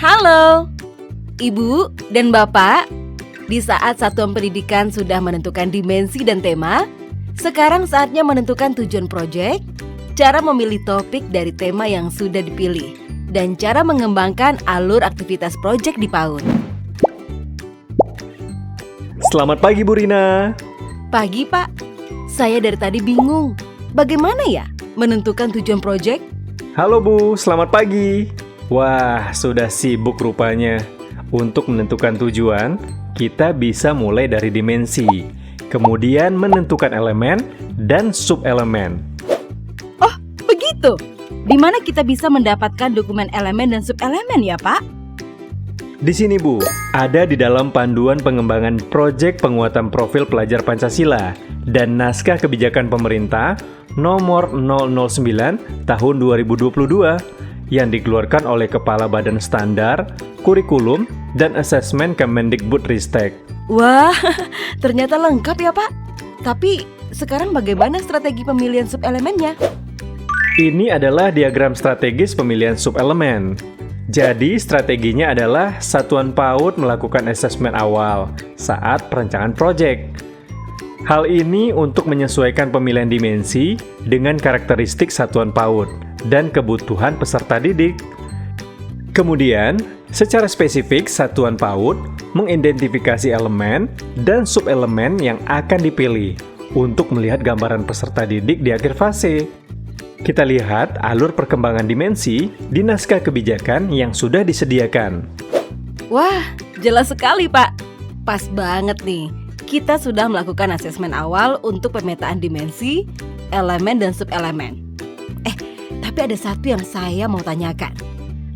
Halo, Ibu dan Bapak. Di saat satuan pendidikan sudah menentukan dimensi dan tema, sekarang saatnya menentukan tujuan proyek, cara memilih topik dari tema yang sudah dipilih, dan cara mengembangkan alur aktivitas proyek di PAUD. Selamat pagi Bu Rina. Pagi Pak, saya dari tadi bingung. Bagaimana ya menentukan tujuan proyek? Halo Bu, selamat pagi. Wah, sudah sibuk rupanya. Untuk menentukan tujuan, kita bisa mulai dari dimensi, kemudian menentukan elemen dan subelemen. Oh, begitu? Di mana kita bisa mendapatkan dokumen elemen dan subelemen ya Pak? Di sini Bu, ada di dalam panduan pengembangan proyek penguatan profil pelajar Pancasila dan naskah kebijakan pemerintah nomor 009 tahun 2022 yang dikeluarkan oleh Kepala Badan Standar, Kurikulum, dan Asesmen Kemendikbudristek. Wah, ternyata lengkap ya Pak. Tapi sekarang bagaimana strategi pemilihan subelemennya? Ini adalah diagram strategis pemilihan subelemen. Jadi strateginya adalah Satuan PAUD melakukan asesmen awal saat perencanaan proyek. Hal ini untuk menyesuaikan pemilihan dimensi dengan karakteristik Satuan PAUD dan kebutuhan peserta didik. Kemudian, secara spesifik Satuan PAUD mengidentifikasi elemen dan subelemen yang akan dipilih untuk melihat gambaran peserta didik di akhir fase. Kita lihat alur perkembangan dimensi di naskah kebijakan yang sudah disediakan. Wah, jelas sekali Pak. Pas banget nih. Kita sudah melakukan asesmen awal untuk pemetaan dimensi, elemen, dan subelemen. Tapi ada satu yang saya mau tanyakan.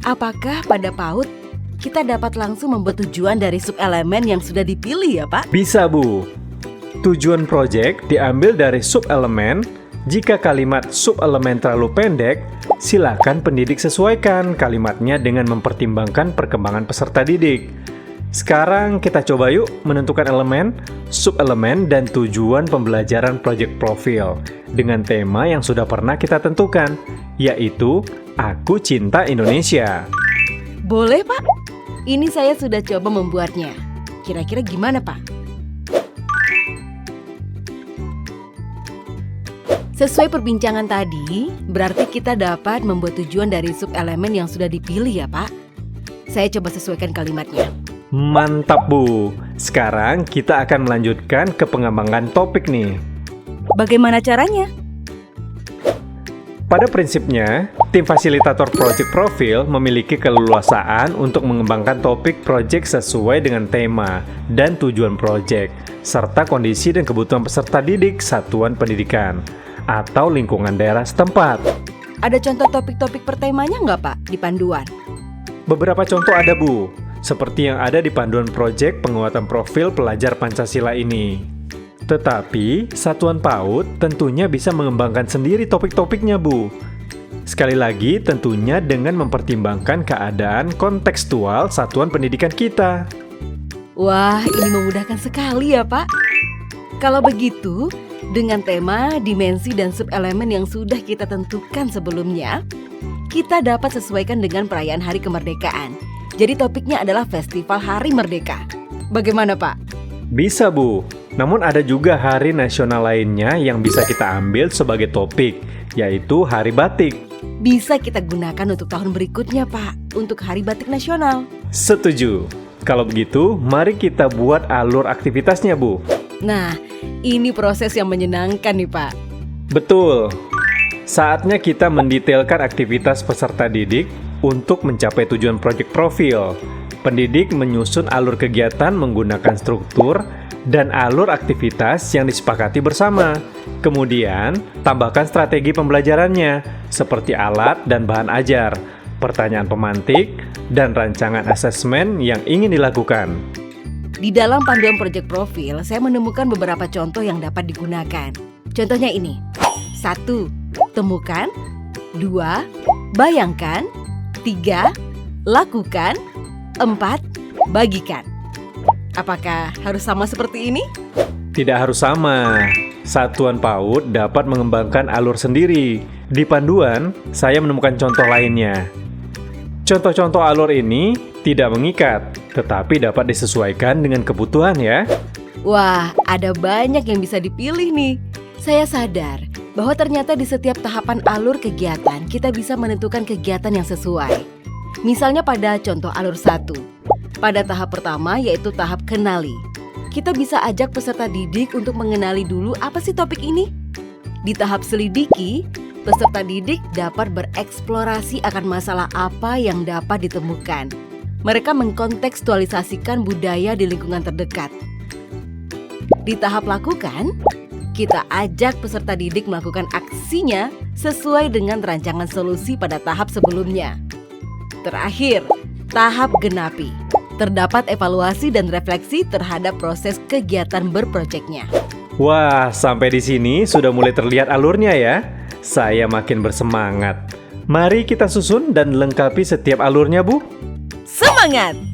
Apakah pada PAUD kita dapat langsung membuat tujuan dari subelemen yang sudah dipilih ya Pak? Bisa Bu. Tujuan proyek diambil dari subelemen. Jika kalimat subelemen terlalu pendek, silakan pendidik sesuaikan kalimatnya dengan mempertimbangkan perkembangan peserta didik. Sekarang kita coba yuk menentukan elemen, subelemen, dan tujuan pembelajaran proyek profil dengan tema yang sudah pernah kita tentukan, yaitu Aku Cinta Indonesia. Boleh Pak, ini saya sudah coba membuatnya. Kira-kira gimana Pak? Sesuai perbincangan tadi, berarti kita dapat membuat tujuan dari subelemen yang sudah dipilih ya Pak. Saya coba sesuaikan kalimatnya. Mantap Bu. Sekarang kita akan melanjutkan ke pengembangan topik nih. Bagaimana caranya? Pada prinsipnya, tim fasilitator proyek profil memiliki keleluasaan untuk mengembangkan topik proyek sesuai dengan tema dan tujuan proyek, serta kondisi dan kebutuhan peserta didik satuan pendidikan atau lingkungan daerah setempat. Ada contoh topik-topik per temanya nggak Pak di panduan? Beberapa contoh ada Bu, seperti yang ada di panduan proyek penguatan profil pelajar Pancasila ini. Tetapi, Satuan PAUD tentunya bisa mengembangkan sendiri topik-topiknya Bu. Sekali lagi, tentunya dengan mempertimbangkan keadaan kontekstual satuan pendidikan kita. Wah, ini memudahkan sekali ya Pak. Kalau begitu, dengan tema, dimensi, dan subelemen yang sudah kita tentukan sebelumnya, kita dapat sesuaikan dengan perayaan Hari Kemerdekaan. Jadi topiknya adalah Festival Hari Merdeka. Bagaimana Pak? Bisa Bu, namun ada juga hari nasional lainnya yang bisa kita ambil sebagai topik, yaitu Hari Batik. Bisa kita gunakan untuk tahun berikutnya Pak, untuk Hari Batik Nasional. Setuju. Kalau begitu, mari kita buat alur aktivitasnya Bu. Nah, ini proses yang menyenangkan nih Pak. Betul. Saatnya kita mendetailkan aktivitas peserta didik untuk mencapai tujuan proyek profil. Pendidik menyusun alur kegiatan menggunakan struktur dan alur aktivitas yang disepakati bersama. Kemudian, tambahkan strategi pembelajarannya, seperti alat dan bahan ajar, pertanyaan pemantik, dan rancangan asesmen yang ingin dilakukan. Di dalam panduan proyek profil, saya menemukan beberapa contoh yang dapat digunakan. Contohnya ini. 1. Temukan. 2. Bayangkan. 3. Lakukan. 4. Bagikan. Apakah harus sama seperti ini? Tidak harus sama. Satuan PAUD dapat mengembangkan alur sendiri. Di panduan, saya menemukan contoh lainnya. Contoh-contoh alur ini Tidak mengikat, tetapi dapat disesuaikan dengan kebutuhan ya. Wah, ada banyak yang bisa dipilih nih. Saya sadar bahwa ternyata di setiap tahapan alur kegiatan kita bisa menentukan kegiatan yang sesuai. Misalnya pada contoh alur 1. Pada tahap pertama yaitu tahap kenali. Kita bisa ajak peserta didik untuk mengenali dulu apa sih topik ini. Di tahap selidiki, peserta didik dapat bereksplorasi akan masalah apa yang dapat ditemukan. Mereka mengkontekstualisasikan budaya di lingkungan terdekat. Di tahap lakukan, kita ajak peserta didik melakukan aksinya sesuai dengan rancangan solusi pada tahap sebelumnya. Terakhir, tahap genapi. Terdapat evaluasi dan refleksi terhadap proses kegiatan berprojeknya. Wah, sampai di sini sudah mulai terlihat alurnya ya. Saya makin bersemangat. Mari kita susun dan lengkapi setiap alurnya, Bu. Semangat!